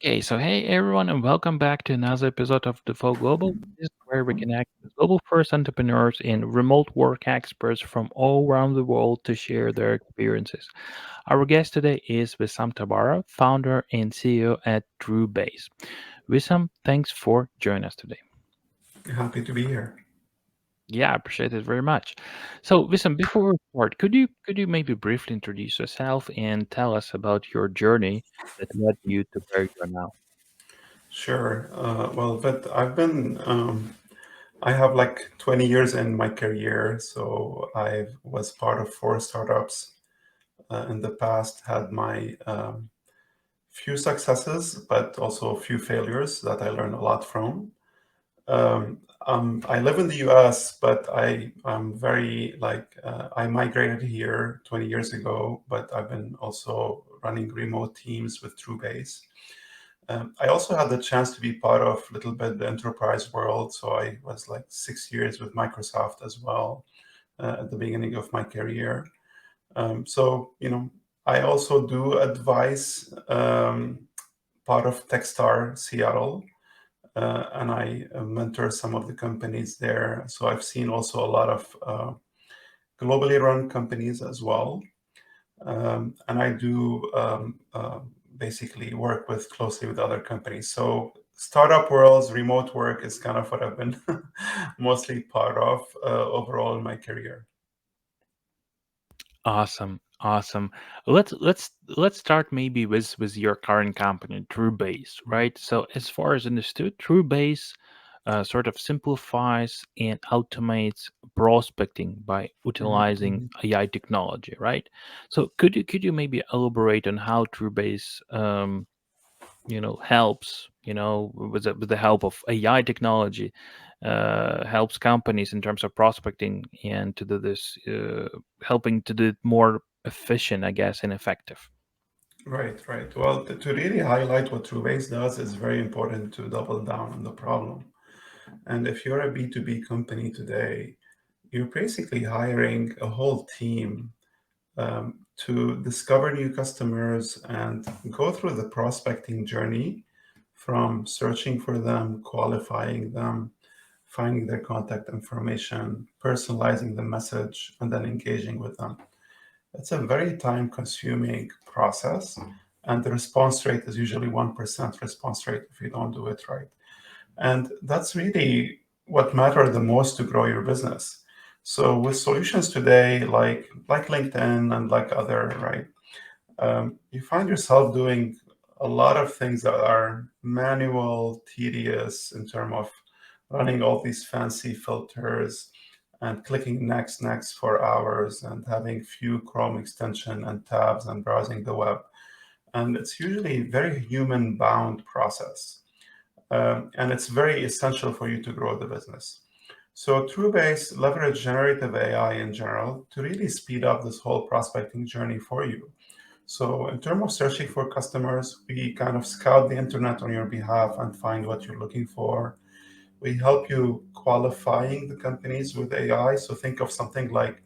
Okay, so hey everyone, and welcome back to another episode of the Flow Global. This is where we connect with global first entrepreneurs and remote work experts from all around the world to share their experiences. Our guest today is Wissam Tabbara, founder and CEO at Truebase. Wissam, thanks for joining us today. Happy to be here. Yeah, I appreciate it very much. So, Wissam, before we start, could you maybe briefly introduce yourself and tell us about your journey that led you to where you are now? Sure. But I have like 20 years in my career. So I was part of four startups in the past, had my few successes, but also a few failures that I learned a lot from. I live in the US, but I'm very I migrated here 20 years ago, but I've been also running remote teams with Truebase. I also had the chance to be part of a little bit the enterprise world. So I was like 6 years with Microsoft as well at the beginning of my career. I also do advise part of Techstar Seattle, and I mentor some of the companies there. So I've seen also a lot of globally run companies as well. And I do basically work with closely with other companies. So startup worlds, remote work is kind of what I've been mostly part of overall in my career. Awesome, awesome. Let's start maybe with your current company, TrueBase, right? So as far as understood, TrueBase sort of simplifies and automates prospecting by utilizing Mhm. AI technology, right? So could you maybe elaborate on how TrueBase helps with the help of AI technology, helps companies in terms of prospecting and to do this, helping to do it more efficient, I guess, and effective. Right, right. Well, to really highlight what TrueBase does, it's very important to double down on the problem. And if you're a B2B company today, you're basically hiring a whole team to discover new customers and go through the prospecting journey from searching for them, qualifying them, finding their contact information, personalizing the message, and then engaging with them. It's a very time consuming process. And the response rate is usually 1% response rate if you don't do it right. And that's really what matters the most to grow your business. So with solutions today, like LinkedIn and like other, right, you find yourself doing a lot of things that are manual, tedious in terms of running all these fancy filters and clicking next, next for hours and having few Chrome extension and tabs and browsing the web. And it's usually a very human bound process. And it's very essential for you to grow the business. So Truebase leverage generative AI in general to really speed up this whole prospecting journey for you. So in terms of searching for customers, we kind of scout the internet on your behalf and find what you're looking for. We help you qualifying the companies with AI. So think of something like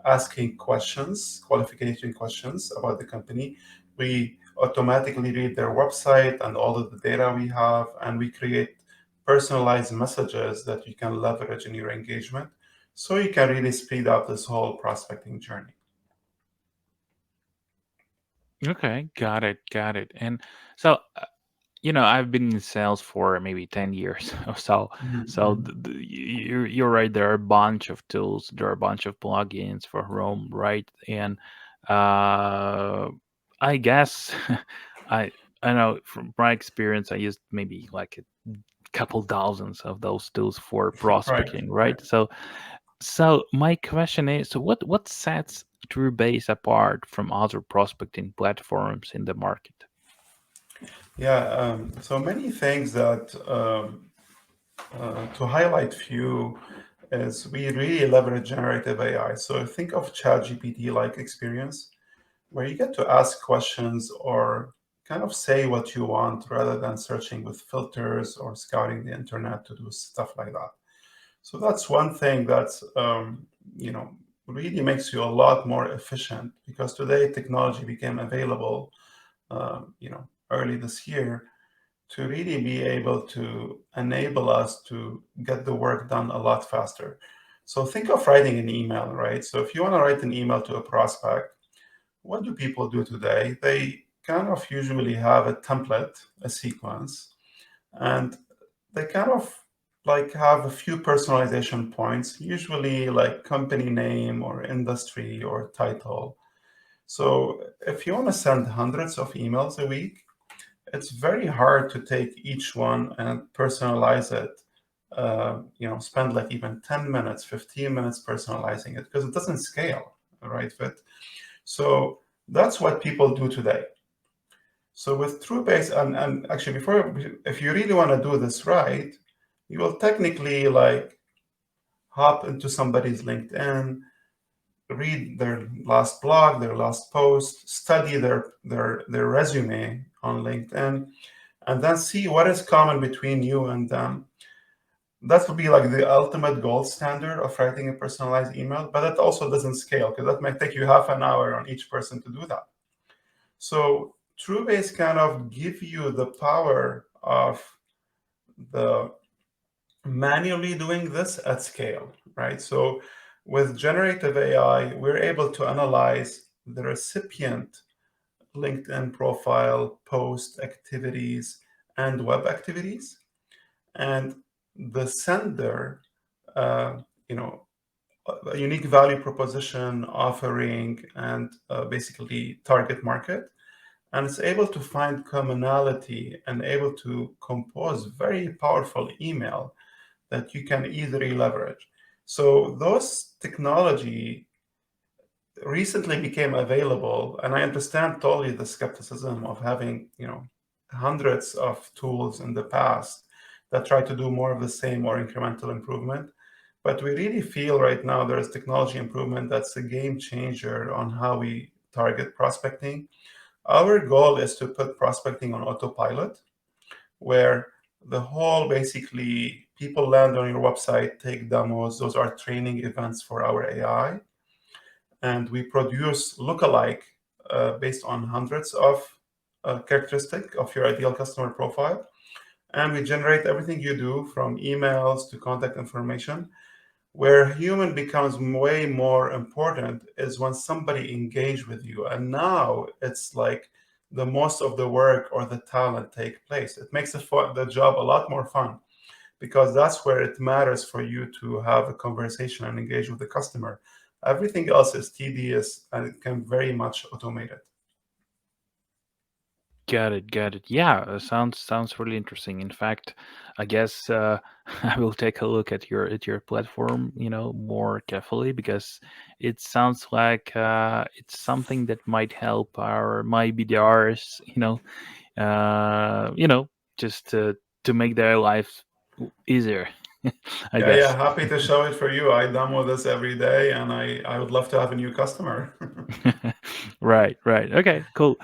asking questions, qualification questions about the company. We automatically read their website and all of the data we have, and we create personalized messages that you can leverage in your engagement. So you can really speed up this whole prospecting journey. Okay, got it. And so, I've been in sales for maybe 10 years or so. So Mhm. you're right. There are a bunch of tools. There are a bunch of plugins for Chrome, right? And uh, I guess I I know from my experience, I used maybe like a couple thousands of those tools for Right, prospecting, right. right? So my question is, so what sets TrueBase apart from other prospecting platforms in the market? Yeah, so many things that to highlight few is we really leverage generative AI. So think of ChatGPT like experience where you get to ask questions or kind of say what you want rather than searching with filters or scouting the internet to do stuff like that. So that's one thing that's you know really makes you a lot more efficient because today technology became available early this year. to really be able to enable us to get the work done a lot faster. So think of writing an email, right? So if you want to write an email to a prospect, what do people do today? They kind of usually have a template, a sequence, and they kind of like have a few personalization points, usually like company name or industry or title. So if you want to send hundreds of emails a week, it's very hard to take each one and personalize it. Spend like even 10 minutes, 15 minutes personalizing it because it doesn't scale, right? Fit. So that's what people do today. So with Truebase, and actually before, if you really want to do this right, you will technically like hop into somebody's LinkedIn, read their last blog, their last post, study their resume on LinkedIn, and then see what is common between you and them. That would be like the ultimate gold standard of writing a personalized email, but that also doesn't scale because that might take you half an hour on each person to do that. So Truebase kind of give you the power of the manually doing this at scale, right? So with generative AI, we're able to analyze the recipient LinkedIn profile, post activities, and web activities, and the sender, uh, you know, a unique value proposition, offering, and basically target market. And it's able to find commonality and able to compose very powerful email that you can easily leverage. So those technology recently became available, and I understand totally the skepticism of having, hundreds of tools in the past that try to do more of the same or incremental improvement. But we really feel right now there is technology improvement that's a game changer on how we target prospecting. Our goal is to put prospecting on autopilot, where the whole basically people land on your website, take demos. Those are training events for our AI. And we produce lookalike based on hundreds of characteristics of your ideal customer profile. And we generate everything you do from emails to contact information. Where human becomes way more important is when somebody engage with you. And now it's like the most of the work or the talent take place. It makes the job a lot more fun because that's where it matters for you to have a conversation and engage with the customer. Everything else is tedious and it can very much automate it. Got it, got it. Yeah, sounds really interesting. In fact, I guess I will take a look at your platform, more carefully because it sounds like it's something that might help our my BDRs, you know, just to make their lives easier, I Yeah, yeah, guess. happy to show it for you. I demo this every day and I would love to have a new customer. Right, right. Okay, cool.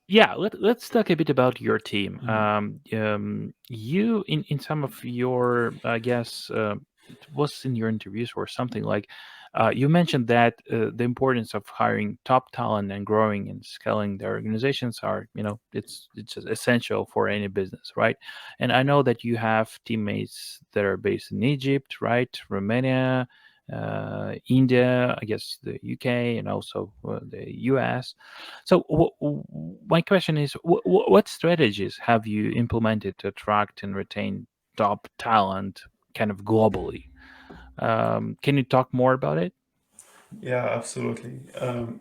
Yeah, let's talk a bit about your team. Mhm. You in some of your, I guess, it was in your interviews or something like, you mentioned that the importance of hiring top talent and growing and scaling their organizations are, it's just essential for any business, right? And I know that you have teammates that are based in Egypt, right, Romania, India, I guess the UK, and also the US. So, my question is, what strategies have you implemented to attract and retain top talent, kind of globally? Can you talk more about it? Yeah, absolutely.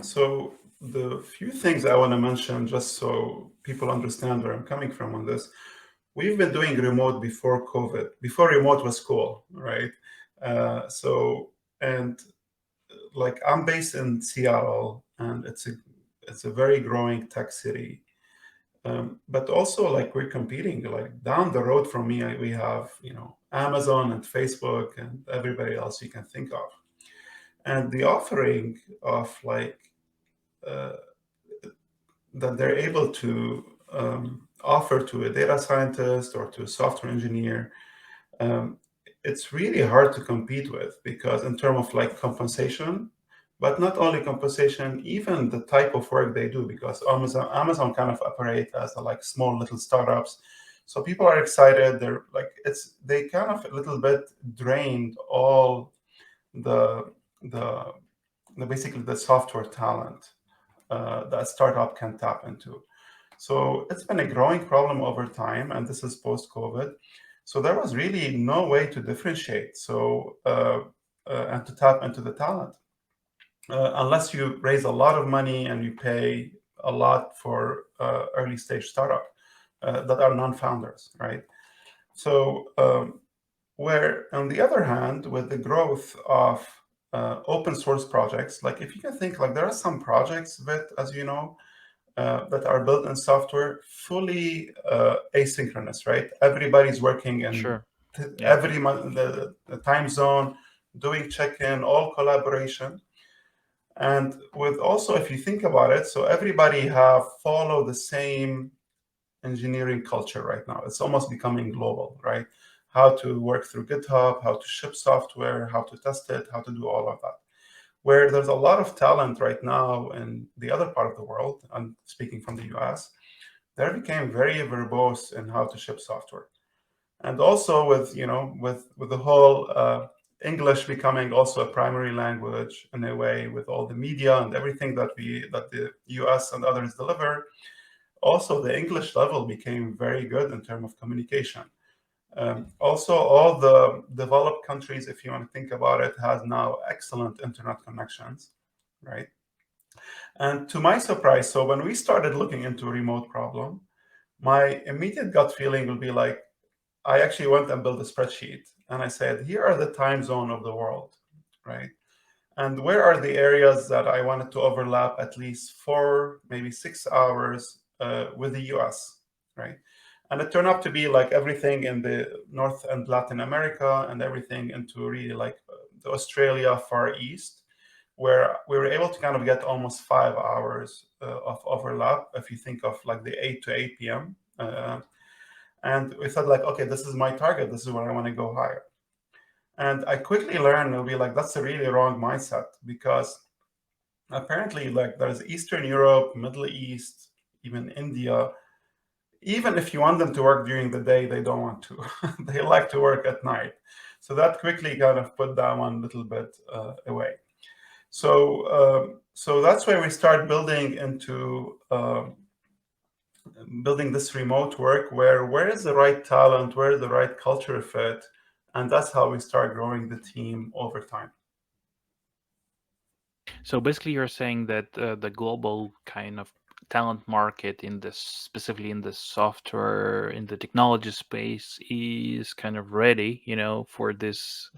So the few things I want to mention, just so people understand where I'm coming from on this, we've been doing remote before COVID, before remote was cool, right? So and like I'm based in Seattle, and it's a very growing tech city. But also like we're competing like down the road from me, we have Amazon and Facebook and everybody else you can think of, and the offering of like uh, that they're able to offer to a data scientist or to a software engineer, um, it's really hard to compete with because in terms of like compensation, But not only compensation, even the type of work they do, because Amazon kind of operate as a, like small little startups. So people are excited. They're like, they kind of a little bit drained all the the, basically the software talent that a startup can tap into. So it's been a growing problem over time, and this is post-COVID. So there was really no way to differentiate. And to tap into the talent, unless you raise a lot of money and you pay a lot for early stage startup that are non-founders, right? So where on the other hand, with the growth of open source projects, like if you can think, like there are some projects that, as you know, that are built in software fully asynchronous, right? Everybody's working in Sure. Yeah. every month, the time zone, doing check-in, all collaboration. And with also, if you think about it, so everybody have followed the same engineering culture right now. It's almost becoming global, right? How to work through GitHub, how to ship software, how to test it, how to do all of that. Where there's a lot of talent right now in the other part of the world, I'm speaking from the US, they became very verbose in how to ship software. And also with, with the whole English becoming also a primary language in a way, with all the media and everything that the US and others deliver, also the English level became very good in terms of communication. Also, all the developed countries, if you want to think about it, has now excellent internet connections, right? And to my surprise, so when we started looking into a remote problem, my immediate gut feeling will be like, I actually went and built a spreadsheet and I said, here are the time zone of the world, right? And where are the areas that I wanted to overlap at least 4, maybe 6 hours with the US, right? And it turned out to be like everything in the North and Latin America and everything into really like the Australia, Far East, where we were able to kind of get almost 5 hours of overlap if you think of like the 8 to 8 p.m. And we thought like, okay, this is my target. This is where I want to go higher. And I quickly learned, it'll be like, that's a really wrong mindset, because apparently like there's Eastern Europe, Middle East, even India. Even if you want them to work during the day, they don't want to. They like to work at night. So that quickly kind of put that one a little bit away. So that's where we start building into building this remote work, where is the right talent, where is the right culture fit, and that's how we start growing the team over time. So basically, you're saying that the global kind of talent market in this, specifically in the software, in the technology space, is kind of ready, for this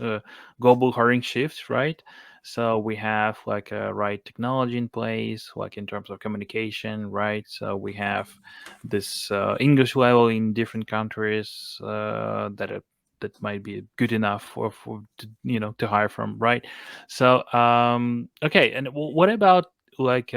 global hiring shift, right? So we have like a right technology in place, like in terms of communication, right? So we have this English level in different countries that might be good enough for to hire from, right? So, okay, and what about like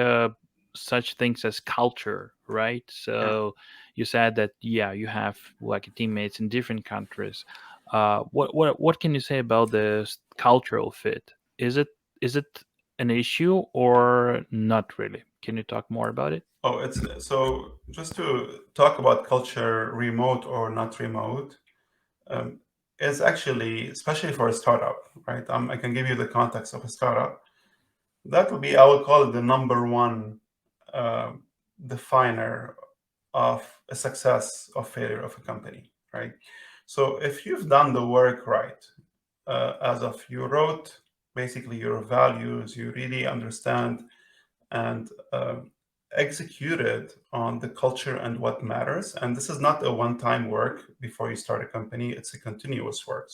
such things as culture, right? Yeah. So you said that, yeah, you have like teammates in different countries. What can you say about the cultural fit? Is it an issue or not really? Can you talk more about it? Oh, it's so just to talk about culture, remote or not remote, um, is actually, especially for a startup, right? I can give you the context of a startup. That would be, I would call it the number one uh, definer of a success or failure of a company, right? So if you've done the work right, as of you wrote basically your values, you really understand and executed on the culture and what matters. And this is not a one-time work before you start a company; it's a continuous work.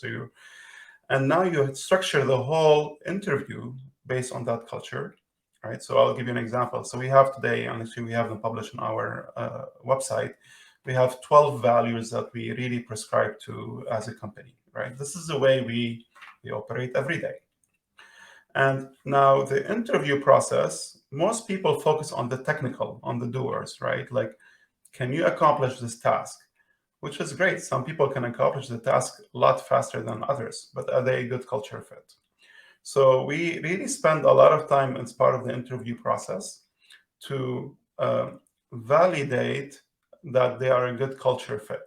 And now you structure the whole interview based on that culture, right? So I'll give you an example. So we have today, and actually we have them published on our website. We have 12 values that we really prescribe to as a company, right? This is the way we operate every day. And now the interview process, most people focus on the technical, on the doers, right? Like, can you accomplish this task? Which is great. Some people can accomplish the task a lot faster than others, but are they a good culture fit? So we really spend a lot of time as part of the interview process to validate that they are a good culture fit.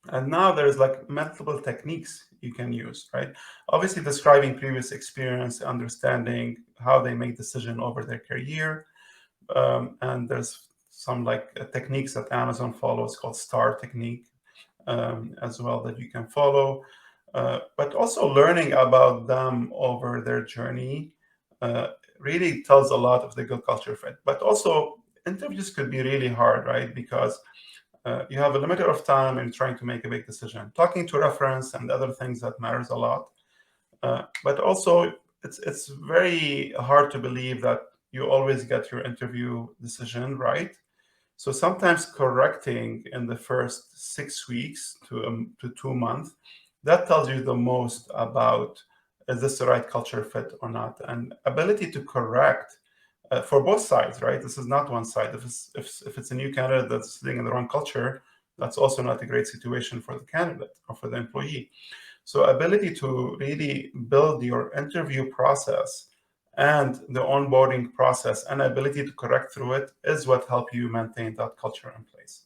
And now there's like multiple techniques you can use, right? Obviously, describing previous experience, understanding how they make decision over their career, and there's some like techniques that Amazon follows called STAR technique as well that you can follow. But also learning about them over their journey uh, really tells a lot of the good culture fit. But also interviews could be really hard, right? Because you have a limit of time and trying to make a big decision. Talking to reference and other things that matters a lot. But also, it's very hard to believe that you always get your interview decision right. So sometimes correcting in the first 6 weeks to 2 months, that tells you the most about is this the right culture fit or not, and ability to correct for both sides, right? This is not one side. If it's a new candidate that's sitting in the wrong culture, that's also not a great situation for the candidate or for the employee. So ability to really build your interview process and the onboarding process and ability to correct through it is what help you maintain that culture in place.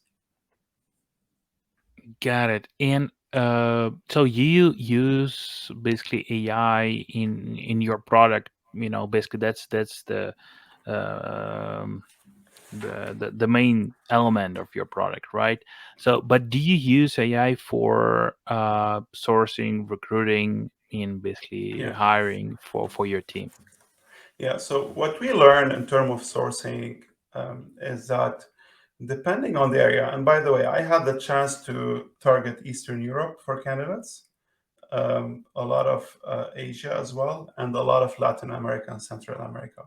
Got it. And so you use basically AI in your product. Basically that's um, the main element of your product, right? So, but do you use AI for sourcing, recruiting, in basically Yeah. hiring for your team? Yeah. So what we learn in terms of sourcing is that depending on the area, and by the way, I had the chance to target Eastern Europe for candidates, a lot of Asia as well, and a lot of Latin America and Central America.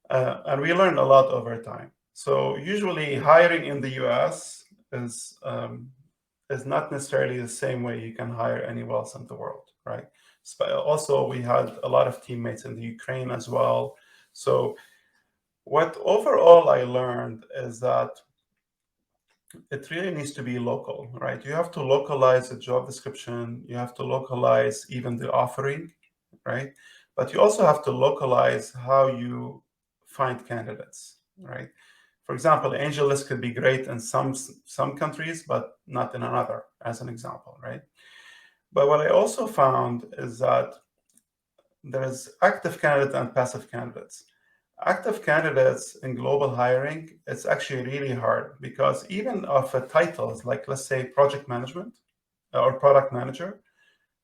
And we learned a lot over time. So usually hiring in the US is not necessarily the same way you can hire anywhere else in the world, right? Also, we had a lot of teammates in the Ukraine as well. So what overall I learned is that it really needs to be local, right? You have to localize the job description, you have to localize even the offering, right? But you also have to localize how you find candidates, right? For example, AngelList could be great in some countries, but not in another, as an example, right? But what I also found is that there's active candidates and passive candidates. Active candidates in global hiring, it's actually really hard because even of titles like, let's say, project management or product manager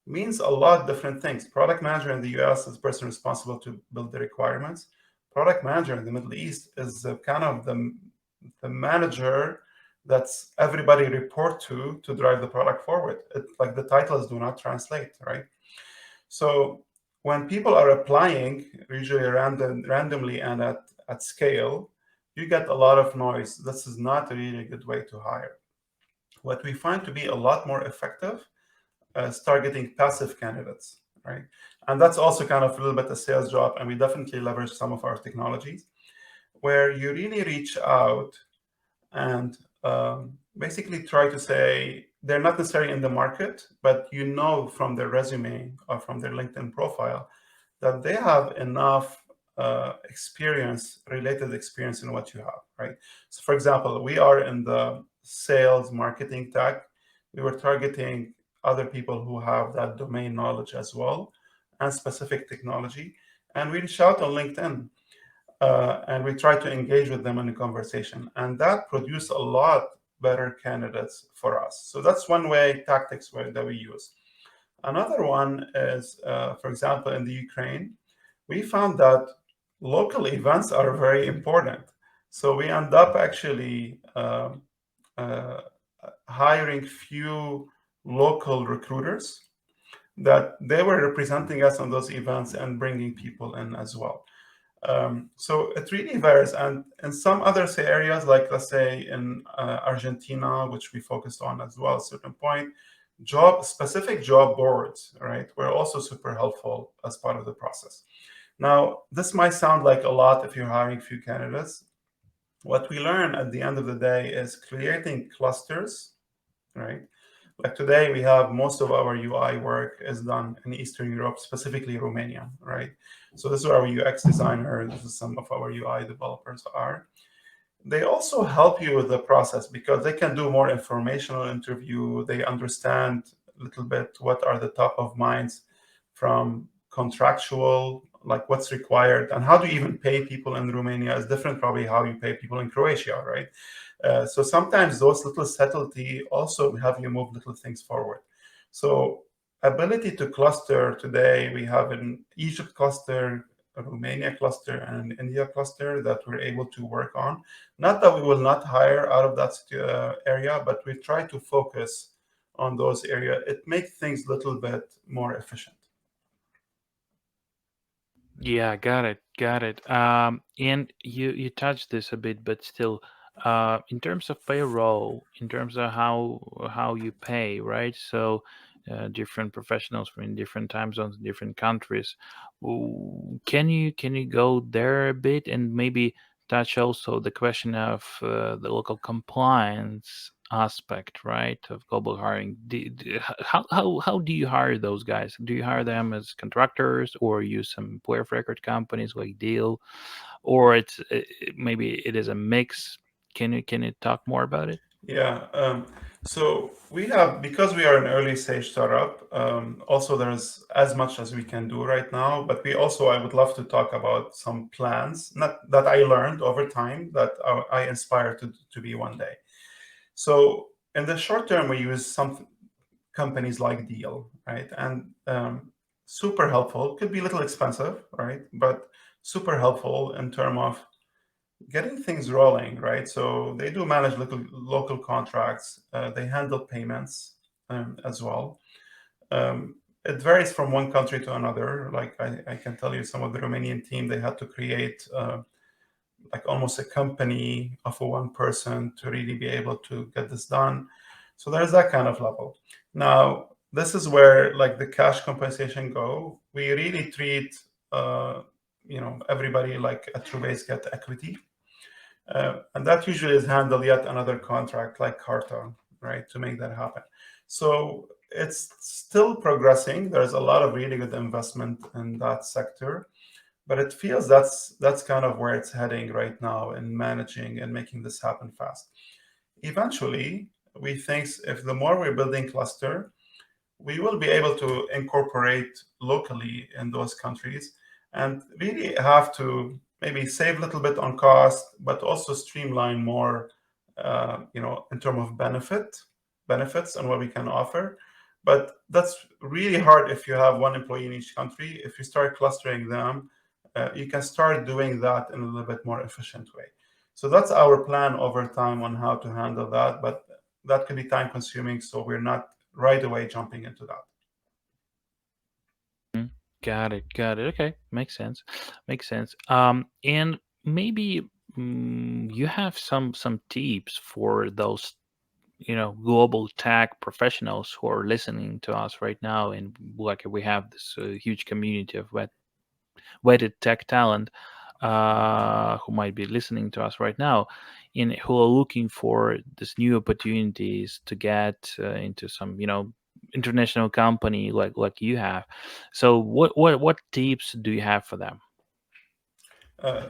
means a lot of different things. Product manager in the US is the person responsible to build the requirements. Product manager in the Middle East is kind of the manager that's everybody report to drive the product forward. Like the titles do not translate, right? So when people are applying, usually randomly and at scale, you get a lot of noise. This is not a really good way to hire. What we find to be a lot more effective is targeting passive candidates, right? And that's also kind of a little bit a sales job, and we definitely leverage some of our technologies where you really reach out and basically try to say they're not necessarily in the market, but you know from their resume or from their LinkedIn profile that they have enough related experience in what you have, right? So, for example, we are in the sales marketing tech. We were targeting other people who have that domain knowledge as well and specific technology. And we reach out on LinkedIn and we try to engage with them in a conversation. And that produced a lot better candidates for us. So that's one way that we use. Another one is, for example, in the Ukraine, we found that local events are very important. So we end up actually uh, hiring few local recruiters that they were representing us on those events and bringing people in as well. So it really varies. And in some other say areas, like let's say in Argentina, which we focused on as well, at a certain point, specific job boards, right, were also super helpful as part of the process. Now, this might sound like a lot if you're hiring few candidates. What we learn at the end of the day is creating clusters, right? Like today, we have most of our UI work is done in Eastern Europe, specifically Romania, right? So this is where our UX designer, this is some of our UI developers are. They also help you with the process because they can do more informational interview. They understand a little bit what are the top of minds from contractual, like what's required, and how do you even pay people in Romania is different probably how you pay people in Croatia, right? So sometimes those little subtlety also have you move little things forward. So ability to cluster today, we have an Egypt cluster, a Romania cluster, and an India cluster that we're able to work on. Not that we will not hire out of that area, but we try to focus on those areas. It makes things a little bit more efficient. Yeah, got it, got it. And you touched this a bit, but still, in terms of payroll, in terms of how you pay, right? So, different professionals from different time zones, different countries. Can you go there a bit and maybe touch also the question of the local compliance aspect, right, of global hiring? How do you hire those guys? Do you hire them as contractors or use some employer of record companies like Deal, or maybe it is a mix? Can you talk more about it? Yeah. So we have, because we are an early stage startup, also there's as much as we can do right now, but we also, I would love to talk about some plans, not that I learned over time that I aspire to be one day. So in the short term, we use some companies like Deal, right? And super helpful, could be a little expensive, right? But super helpful in terms of getting things rolling, right? So they do manage local contracts. They handle payments as well. It varies from one country to another. Like I can tell you, some of the Romanian team they had to create like almost a company of a one person to really be able to get this done. So there's that kind of level. Now this is where like the cash compensation go. We really treat everybody like a Truebase get equity, and that usually is handled yet another contract like Carta, right, to make that happen. So it's still progressing. There's a lot of really good investment in that sector, but it feels that's kind of where it's heading right now in managing and making this happen fast. Eventually, we think if the more we're building cluster, we will be able to incorporate locally in those countries and really have to maybe save a little bit on cost, but also streamline more, in terms of benefits and what we can offer. But that's really hard if you have one employee in each country. If you start clustering them, you can start doing that in a little bit more efficient way. So that's our plan over time on how to handle that, but that can be time consuming. So we're not right away jumping into that. Mhm. Got it. Got it. Okay, makes sense. Makes sense. And maybe you have some tips for those global tech professionals who are listening to us right now, and like we have this huge community of weighted tech talent who might be listening to us right now, and who are looking for this new opportunities to get into some international company like you have. So what tips do you have for them?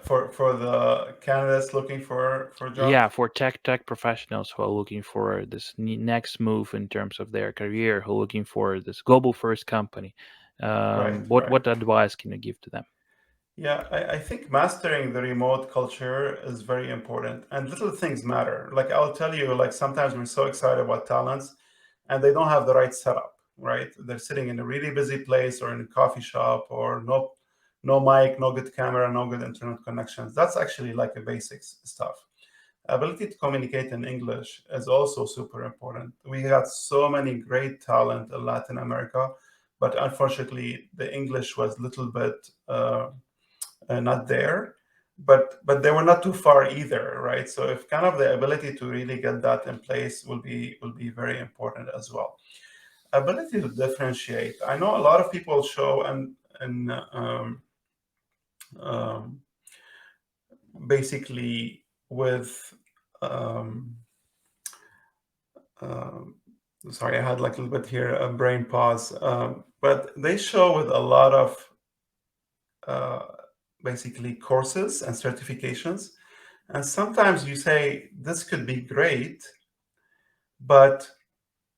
For the candidates looking for Yeah, jobs. for tech professionals who are looking for this next move in terms of their career, who are looking for this global first company, Right, right. what advice can you give to them? Yeah, I think mastering the remote culture is very important, and little things matter. Like I'll tell you, like sometimes we're so excited about talents and they don't have the right setup, right? They're sitting in a really busy place or in a coffee shop or no mic, no good camera, no good internet connections. That's actually like a basics stuff. Ability to communicate in English is also super important. We had so many great talent in Latin America, but unfortunately the English was a little bit not there. But they were not too far either, right? So if kind of the ability to really get that in place will be very important as well. Ability to differentiate. I know a lot of people show and um, basically with um, um, Sorry, I had like a little bit here a brain pause. But they show with a lot of uh, basically courses and certifications. And sometimes you say this could be great, but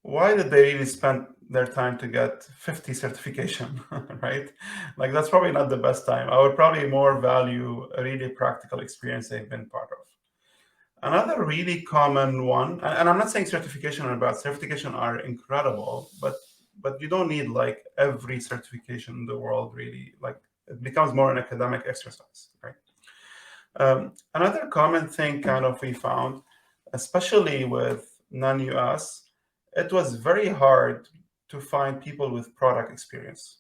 why did they really spend their time to get 50 certification, right? Like that's probably not the best time. I would probably more value a really practical experience they've been part of. Another really common one, and I'm not saying certification are bad. Certification are incredible, but you don't need like every certification in the world really. Like it becomes more an academic exercise, right? Another common thing kind of we found, especially with non-US, it was very hard to find people with product experience,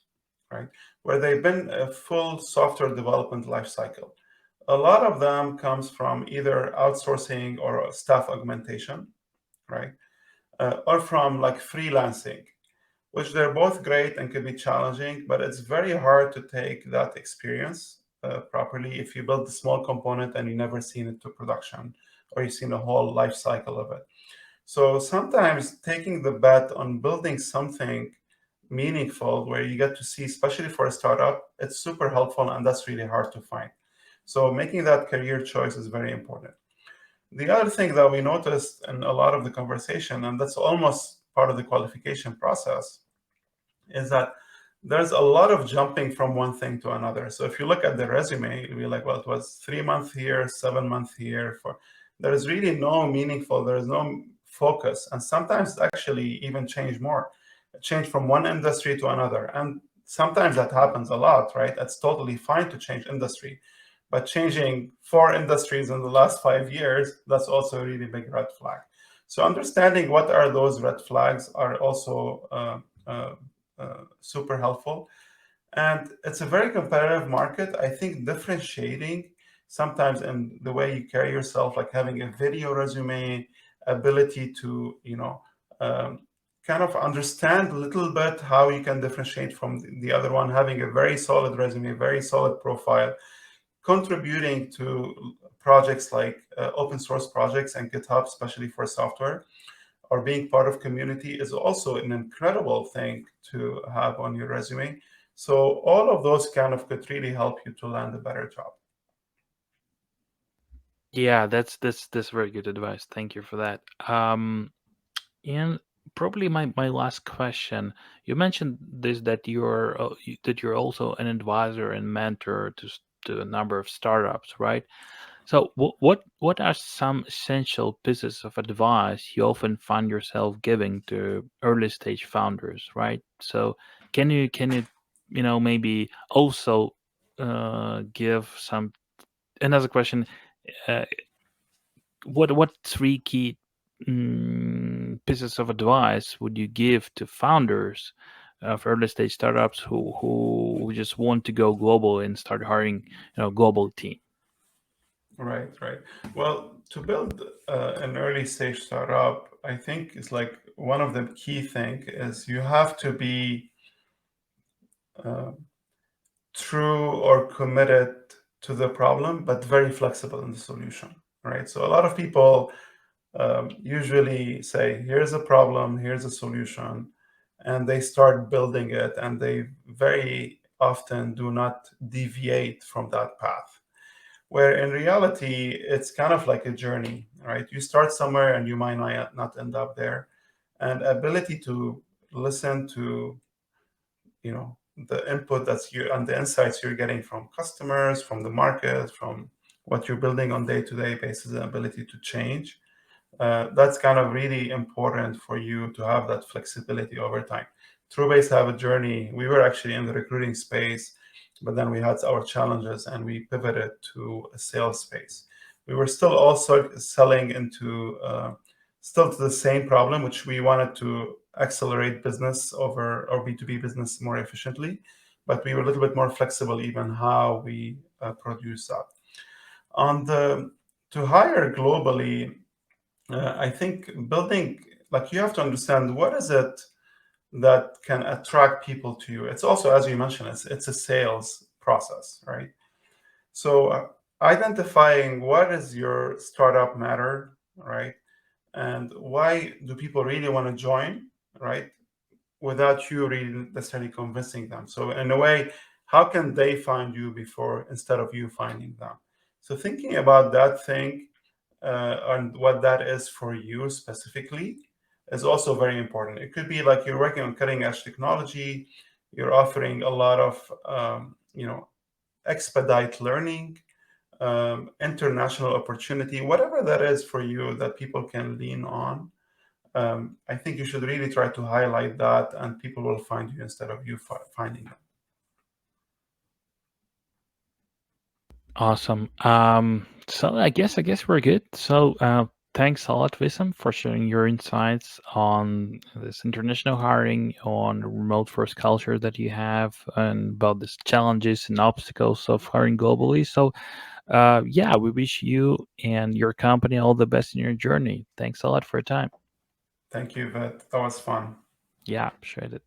right? Where they've been a full software development lifecycle. A lot of them comes from either outsourcing or staff augmentation, right? Or from like freelancing, which they're both great and can be challenging, but it's very hard to take that experience properly if you build a small component and you never seen it to production or you've seen a whole life cycle of it. So sometimes taking the bet on building something meaningful where you get to see, especially for a startup, it's super helpful and that's really hard to find. So making that career choice is very important. The other thing that we noticed in a lot of the conversation, and that's almost part of the qualification process, is that there's a lot of jumping from one thing to another. So if you look at the resume, you'll be like, well, it was 3 months here, 7 months here. For there is really no meaningful, there is no focus, and sometimes actually even change more, change from one industry to another, and sometimes that happens a lot, right? It's totally fine to change industry, but changing 4 industries in the last 5 years, that's also a really big red flag. So understanding what are those red flags are also super helpful. And it's a very competitive market. I think differentiating sometimes in the way you carry yourself, like having a video resume, ability to, um, kind of understand a little bit how you can differentiate from the other one, having a very solid resume, very solid profile, contributing to projects like open source projects and GitHub, especially for software, or being part of community is also an incredible thing to have on your resume. So all of those kind of could really help you to land a better job. Yeah, that's very good advice. Thank you for that. And probably my last question. You mentioned this that you're also an advisor and mentor to a number of startups, right? So what are some essential pieces of advice you often find yourself giving to early stage founders, right? So can you maybe also give some another question, uh, what three key pieces of advice would you give to founders of early stage startups who just want to go global and start hiring global team? Right, right. Well, to build an early stage startup, I think it's like one of the key thing is you have to be uh, true or committed to the problem, but very flexible in the solution, right? So a lot of people usually say, here's a problem, here's a solution, and they start building it, and they very often do not deviate from that path. Where in reality, it's kind of like a journey, right? You start somewhere and you might not end up there. And ability to listen to, the input that's you and the insights you're getting from customers, from the market, from what you're building on day-to-day basis, the ability to change, that's kind of really important for you to have that flexibility over time. Truebase have a journey. We were actually in the recruiting space, but then we had our challenges and we pivoted to a sales space. We were still also selling into still to the same problem, which we wanted to accelerate business over our B2B business more efficiently, but we were a little bit more flexible even how we produce that. On the to hire globally, I think building, like, you have to understand what is it that can attract people to you. It's also, as you mentioned, it's a sales process, right? So identifying what is your startup matter, right? And why do people really want to join? right? Without you really necessarily convincing them. So in a way, how can they find you before instead of you finding them? So thinking about that thing and what that is for you specifically is also very important. It could be like you're working on cutting edge technology, you're offering a lot of expedite learning, international opportunity, whatever that is for you that people can lean on. I think you should really try to highlight that, and people will find you instead of you finding them. Awesome. So I guess we're good. So thanks a lot, Wissam, for sharing your insights on this international hiring, on the remote first culture that you have, and about these challenges and obstacles of hiring globally. So yeah, we wish you and your company all the best in your journey. Thanks a lot for your time. Thank you, Vet. That was fun. Yeah, appreciate it.